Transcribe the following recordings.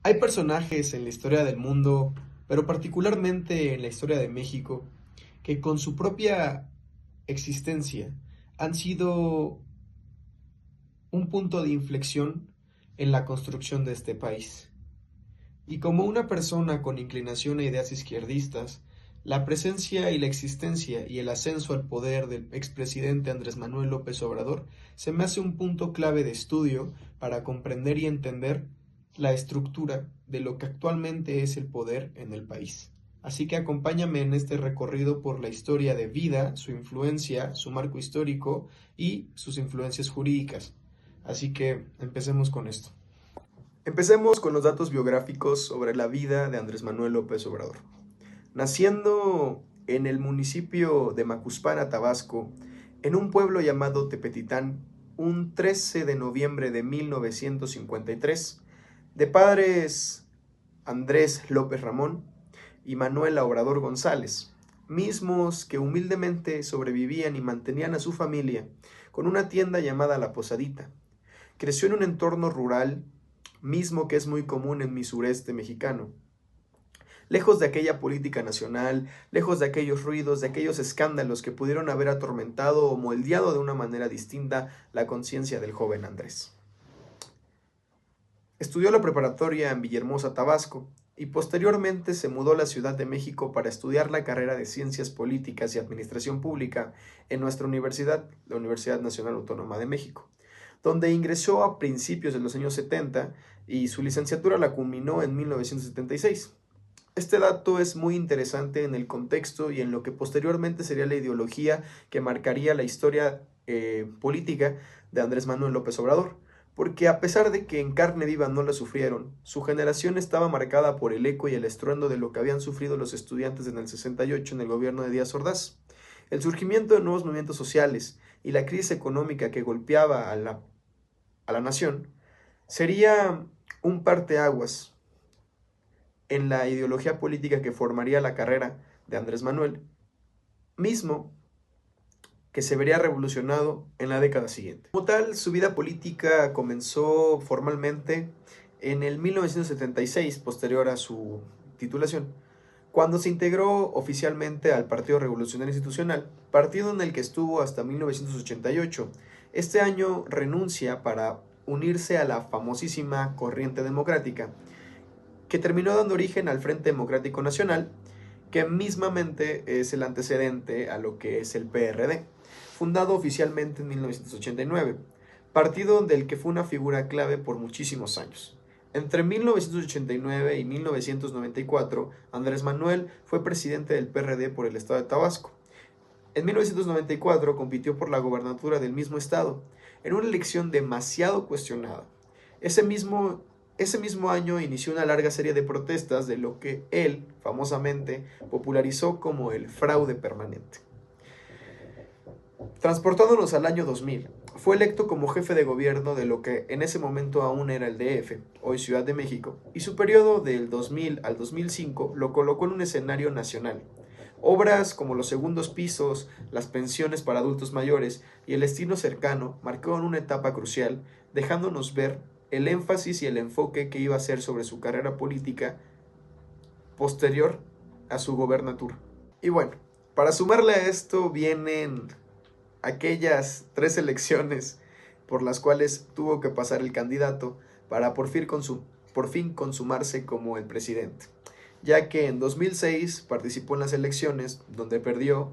Hay personajes en la historia del mundo, pero particularmente en la historia de México, que con su propia existencia han sido un punto de inflexión en la construcción de este país. Y como una persona con inclinación a ideas izquierdistas, la presencia y la existencia y el ascenso al poder del expresidente Andrés Manuel López Obrador se me hace un punto clave de estudio para comprender y entender la estructura de lo que actualmente es el poder en el país. Así que acompáñame en este recorrido por la historia de vida, su influencia, su marco histórico y sus influencias jurídicas. Así que empecemos con esto. Empecemos con los datos biográficos sobre la vida de Andrés Manuel López Obrador. Naciendo en el municipio de Macuspana, Tabasco, en un pueblo llamado Tepetitán, un 13 de noviembre de 1953, de padres Andrés López Ramón y Manuela Obrador González, mismos que humildemente sobrevivían y mantenían a su familia con una tienda llamada La Posadita. Creció en un entorno rural, mismo que es muy común en mi sureste mexicano. Lejos de aquella política nacional, lejos de aquellos ruidos, de aquellos escándalos que pudieron haber atormentado o moldeado de una manera distinta la conciencia del joven Andrés. Estudió la preparatoria en Villahermosa, Tabasco, y posteriormente se mudó a la Ciudad de México para estudiar la carrera de Ciencias Políticas y Administración Pública en nuestra universidad, la Universidad Nacional Autónoma de México, donde ingresó a principios de los años 70 y su licenciatura la culminó en 1976. Este dato es muy interesante en el contexto y en lo que posteriormente sería la ideología que marcaría la historia política de Andrés Manuel López Obrador, porque a pesar de que en carne viva no la sufrieron, su generación estaba marcada por el eco y el estruendo de lo que habían sufrido los estudiantes en el 68 en el gobierno de Díaz Ordaz. El surgimiento de nuevos movimientos sociales y la crisis económica que golpeaba a la nación sería un parteaguas en la ideología política que formaría la carrera de Andrés Manuel, mismo que se vería revolucionado en la década siguiente. Como tal, su vida política comenzó formalmente en el 1976, posterior a su titulación, cuando se integró oficialmente al Partido Revolucionario Institucional, partido en el que estuvo hasta 1988. Este año renuncia para unirse a la famosísima Corriente Democrática, que terminó dando origen al Frente Democrático Nacional, que mismamente es el antecedente a lo que es el PRD, fundado oficialmente en 1989, partido del que fue una figura clave por muchísimos años. Entre 1989 y 1994, Andrés Manuel fue presidente del PRD por el estado de Tabasco. En 1994 compitió por la gobernatura del mismo estado, en una elección demasiado cuestionada. Ese mismo año inició una larga serie de protestas de lo que él, famosamente, popularizó como el fraude permanente. Transportándonos al año 2000, fue electo como jefe de gobierno de lo que en ese momento aún era el DF, hoy Ciudad de México, y su periodo del 2000 al 2005 lo colocó en un escenario nacional. Obras como los segundos pisos, las pensiones para adultos mayores y el destino cercano marcaron una etapa crucial, dejándonos ver el énfasis y el enfoque que iba a hacer sobre su carrera política posterior a su gobernatura. Y bueno, para sumarle a esto vienen aquellas 3 elecciones por las cuales tuvo que pasar el candidato para por fin consumarse como el presidente, ya que en 2006 participó en las elecciones donde perdió,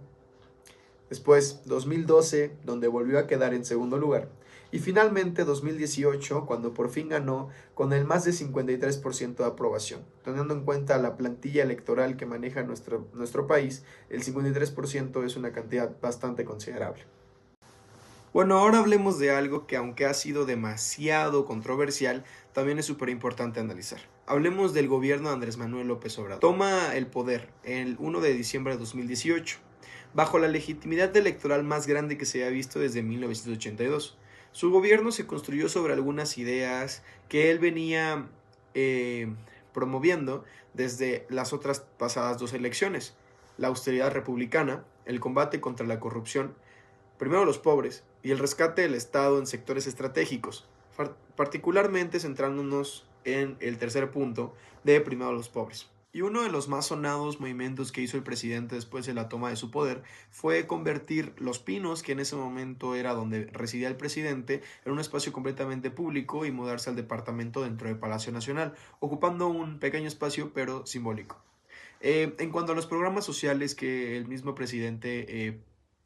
después 2012 donde volvió a quedar en segundo lugar y finalmente 2018 cuando por fin ganó con el más de 53% de aprobación. Teniendo en cuenta la plantilla electoral que maneja nuestro país, el 53% es una cantidad bastante considerable. Bueno, ahora hablemos de algo que aunque ha sido demasiado controversial, también es súper importante analizar. Hablemos del gobierno de Andrés Manuel López Obrador. Toma el poder el 1 de diciembre de 2018, bajo la legitimidad electoral más grande que se había visto desde 1982. Su gobierno se construyó sobre algunas ideas que él venía promoviendo desde las otras pasadas 2 elecciones. La austeridad republicana, el combate contra la corrupción, primero los pobres y el rescate del Estado en sectores estratégicos, particularmente centrándonos en el tercer punto de primero a los pobres. Y uno de los más sonados movimientos que hizo el presidente después de la toma de su poder fue convertir Los Pinos, que en ese momento era donde residía el presidente, en un espacio completamente público y mudarse al departamento dentro del Palacio Nacional, ocupando un pequeño espacio pero simbólico. En cuanto a los programas sociales que el mismo presidente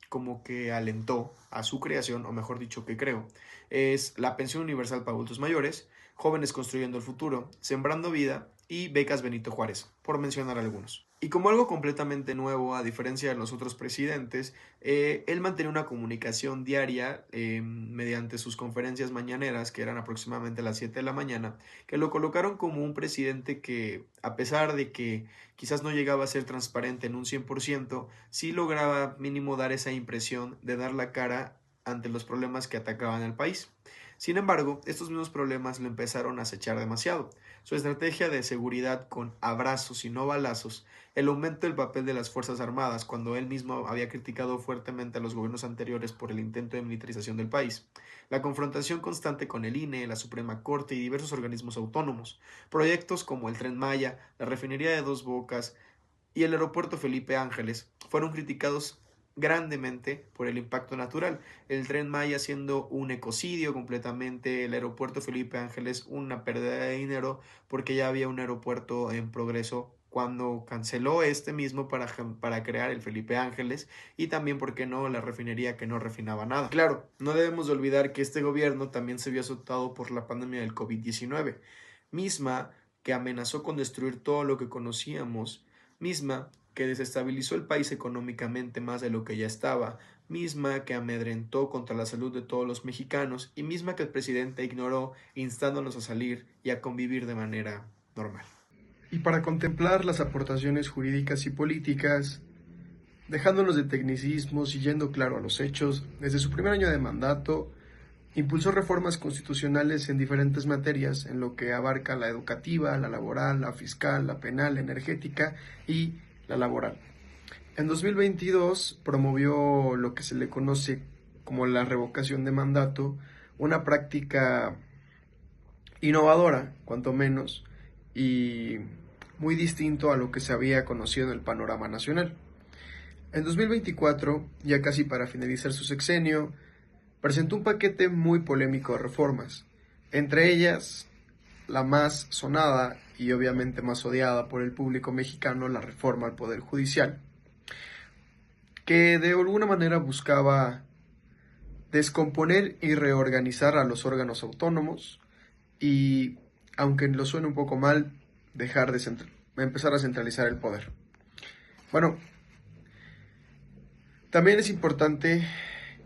como que alentó a su creación, o mejor dicho que creó, es la pensión universal para adultos mayores, jóvenes construyendo el futuro, sembrando vida y becas Benito Juárez, por mencionar algunos. Y como algo completamente nuevo, a diferencia de los otros presidentes, él mantenía una comunicación diaria mediante sus conferencias mañaneras, que eran aproximadamente a las 7 de la mañana, que lo colocaron como un presidente que, a pesar de que quizás no llegaba a ser transparente en un 100%, sí lograba mínimo dar esa impresión de dar la cara ante los problemas que atacaban al país. Sin embargo, estos mismos problemas lo empezaron a acechar demasiado. Su estrategia de seguridad con abrazos y no balazos, el aumento del papel de las Fuerzas Armadas, cuando él mismo había criticado fuertemente a los gobiernos anteriores por el intento de militarización del país, la confrontación constante con el INE, la Suprema Corte y diversos organismos autónomos, proyectos como el Tren Maya, la refinería de Dos Bocas y el aeropuerto Felipe Ángeles fueron criticados grandemente por el impacto natural. El Tren Maya siendo un ecocidio completamente, el aeropuerto Felipe Ángeles una pérdida de dinero porque ya había un aeropuerto en progreso cuando canceló este mismo para crear el Felipe Ángeles, y también, ¿por qué no?, la refinería que no refinaba nada. Claro, no debemos de olvidar que este gobierno también se vio azotado por la pandemia del COVID-19, misma que amenazó con destruir todo lo que conocíamos, misma que desestabilizó el país económicamente más de lo que ya estaba, misma que amedrentó contra la salud de todos los mexicanos y misma que el presidente ignoró, instándonos a salir y a convivir de manera normal. Y para contemplar las aportaciones jurídicas y políticas, dejándonos de tecnicismos y yendo claro a los hechos, desde su primer año de mandato, impulsó reformas constitucionales en diferentes materias, en lo que abarca la educativa, la laboral, la fiscal, la penal, la energética y la laboral. En 2022 promovió lo que se le conoce como la revocación de mandato, una práctica innovadora, cuanto menos, y muy distinto a lo que se había conocido en el panorama nacional. En 2024, ya casi para finalizar su sexenio, presentó un paquete muy polémico de reformas, entre ellas la más sonada y obviamente más odiada por el público mexicano, la reforma al Poder Judicial, que de alguna manera buscaba descomponer y reorganizar a los órganos autónomos y, aunque lo suene un poco mal, empezar a centralizar el poder. Bueno, también es importante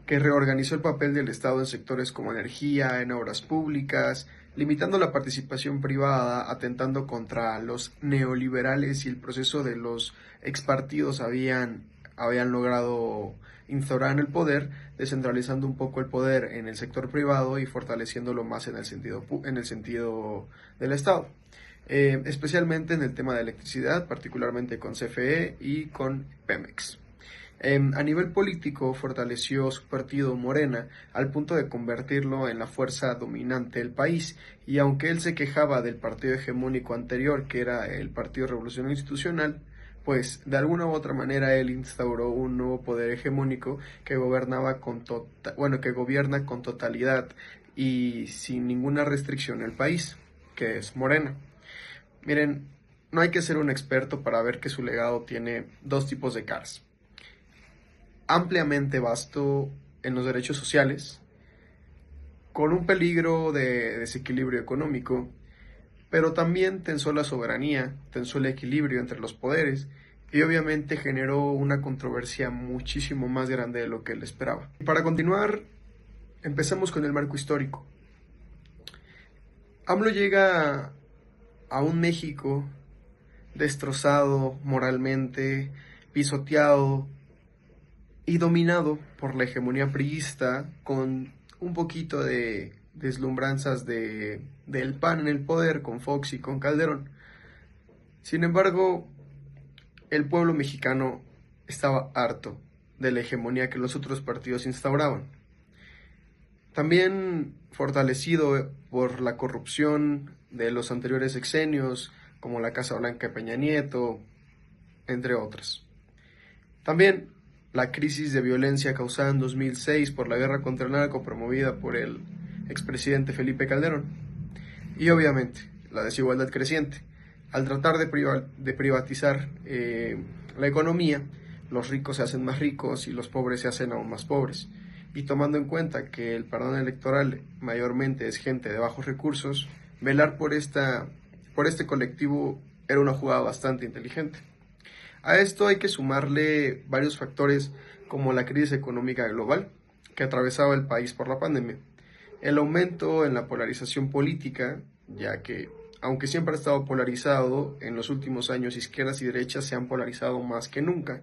que reorganizó el papel del Estado en sectores como energía, en obras públicas, limitando la participación privada, atentando contra los neoliberales y el proceso de los expartidos habían logrado instaurar en el poder, descentralizando un poco el poder en el sector privado y fortaleciéndolo más en el sentido del Estado. Especialmente en el tema de electricidad, particularmente con CFE y con Pemex. A nivel político, fortaleció su partido Morena al punto de convertirlo en la fuerza dominante del país, y aunque él se quejaba del partido hegemónico anterior, que era el Partido Revolucionario Institucional, pues de alguna u otra manera él instauró un nuevo poder hegemónico que gobierna con totalidad y sin ninguna restricción el país, que es Morena. Miren, no hay que ser un experto para ver que su legado tiene dos tipos de caras: ampliamente vasto en los derechos sociales, con un peligro de desequilibrio económico, pero también tensó la soberanía, tensó el equilibrio entre los poderes y obviamente generó una controversia muchísimo más grande de lo que él esperaba. Y para continuar, empezamos con el marco histórico. AMLO llega a un México destrozado moralmente, pisoteado y dominado por la hegemonía priista, con un poquito de deslumbranzas del PAN en el poder, con Fox y con Calderón. Sin embargo, el pueblo mexicano estaba harto de la hegemonía que los otros partidos instauraban. También fortalecido por la corrupción de los anteriores sexenios, como la Casa Blanca de Peña Nieto, entre otras. También la crisis de violencia causada en 2006 por la guerra contra el narco promovida por el expresidente Felipe Calderón. Y obviamente la desigualdad creciente. Al tratar de privatizar la economía, los ricos se hacen más ricos y los pobres se hacen aún más pobres. Y tomando en cuenta que el padrón electoral mayormente es gente de bajos recursos, velar por este colectivo era una jugada bastante inteligente. A esto hay que sumarle varios factores como la crisis económica global que atravesaba el país por la pandemia, el aumento en la polarización política, ya que aunque siempre ha estado polarizado, en los últimos años izquierdas y derechas se han polarizado más que nunca,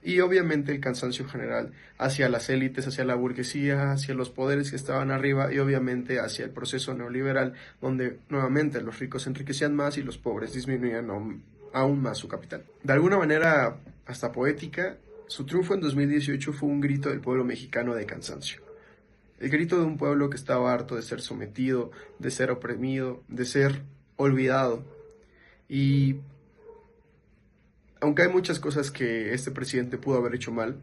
y obviamente el cansancio general hacia las élites, hacia la burguesía, hacia los poderes que estaban arriba y obviamente hacia el proceso neoliberal, donde nuevamente los ricos se enriquecían más y los pobres disminuían aún más su capital. De alguna manera hasta poética, su triunfo en 2018 fue un grito del pueblo mexicano de cansancio. El grito de un pueblo que estaba harto de ser sometido, de ser oprimido, de ser olvidado. Y aunque hay muchas cosas que este presidente pudo haber hecho mal,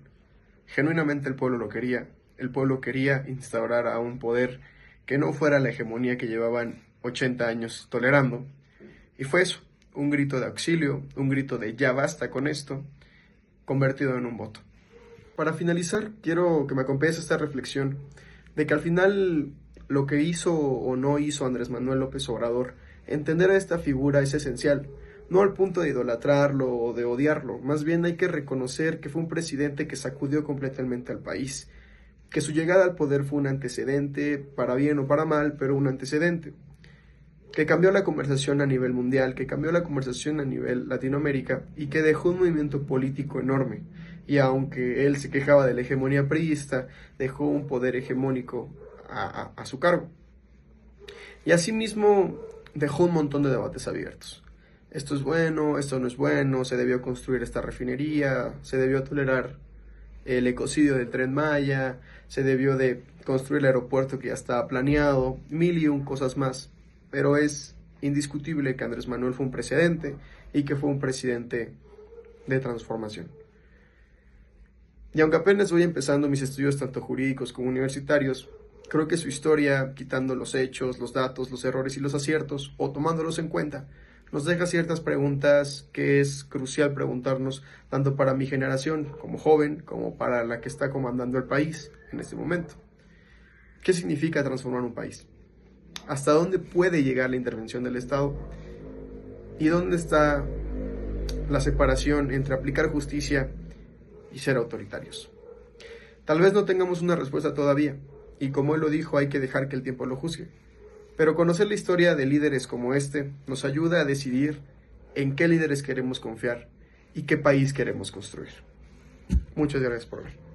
genuinamente el pueblo lo quería. El pueblo quería instaurar a un poder que no fuera la hegemonía que llevaban 80 años tolerando. Y fue eso, un grito de auxilio, un grito de ya basta con esto, convertido en un voto. Para finalizar, quiero que me acompañes a esta reflexión de que al final lo que hizo o no hizo Andrés Manuel López Obrador, entender a esta figura es esencial, no al punto de idolatrarlo o de odiarlo, más bien hay que reconocer que fue un presidente que sacudió completamente al país, que su llegada al poder fue un antecedente, para bien o para mal, pero un antecedente, que cambió la conversación a nivel mundial, que cambió la conversación a nivel Latinoamérica y que dejó un movimiento político enorme. Y aunque él se quejaba de la hegemonía priista, dejó un poder hegemónico a su cargo. Y asimismo dejó un montón de debates abiertos. Esto es bueno, esto no es bueno, se debió construir esta refinería, se debió tolerar el ecocidio del Tren Maya, se debió de construir el aeropuerto que ya estaba planeado, mil y un cosas más. Pero es indiscutible que Andrés Manuel fue un precedente y que fue un presidente de transformación. Y aunque apenas voy empezando mis estudios tanto jurídicos como universitarios, creo que su historia, quitando los hechos, los datos, los errores y los aciertos, o tomándolos en cuenta, nos deja ciertas preguntas que es crucial preguntarnos, tanto para mi generación como joven, como para la que está comandando el país en este momento. ¿Qué significa transformar un país? ¿Hasta dónde puede llegar la intervención del Estado? ¿Y dónde está la separación entre aplicar justicia y ser autoritarios? Tal vez no tengamos una respuesta todavía, y como él lo dijo, hay que dejar que el tiempo lo juzgue. Pero conocer la historia de líderes como este nos ayuda a decidir en qué líderes queremos confiar y qué país queremos construir. Muchas gracias por ver.